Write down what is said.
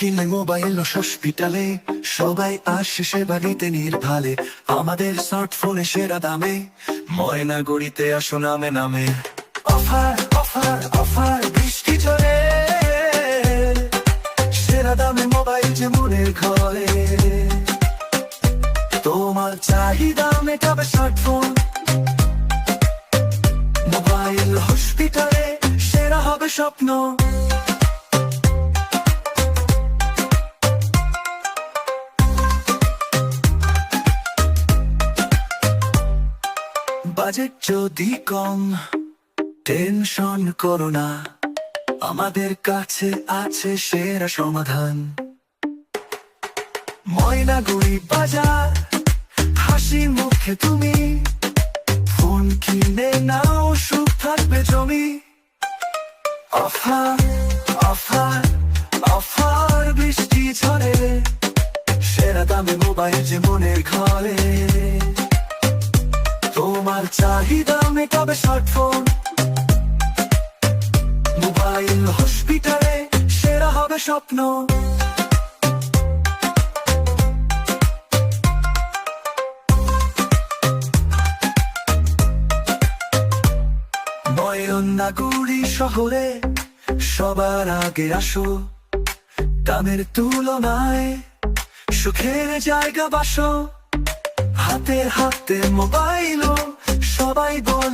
কিনে মোবাইল হসপিটালে সবাই আসে সেবা নিতে নির্ভালে। আমাদের স্মার্টফোনে সেরা দামে ময়নাগুড়িতে আসো নামে নামে। অফার অফার অফার বৃষ্টি ঝরে, সেরা দামে মোবাইল যে মনের ঘরে। তোমার চাহিদা মেটাবে স্মার্টফোন, মোবাইল হসপিটালে সেরা হবে স্বপ্ন। বাজেট যদি কম টেনশন করো না, আমাদের কাছে আছে সেরা সমাধান। ময়নাগুড়ি বাজার, হাসি মুখে তুমি ফোন কিনে নাও, সুখ থাকবে জমি। অফার অফার অফার বৃষ্টি ঝরে, সেরা দামে মোবাইল যে মনের ঘরে। তোমার চাহিদা মেটাবে স্মার্টফোন, মোবাইল হসপিটালে সেরা হবে স্বপ্ন। ময়নাগুড়ি শহরে সবার আগে আসো, দামের তুলনায় সুখের জায়গা বাসো। হাতে হাতে মোবাইল, সবাই বলে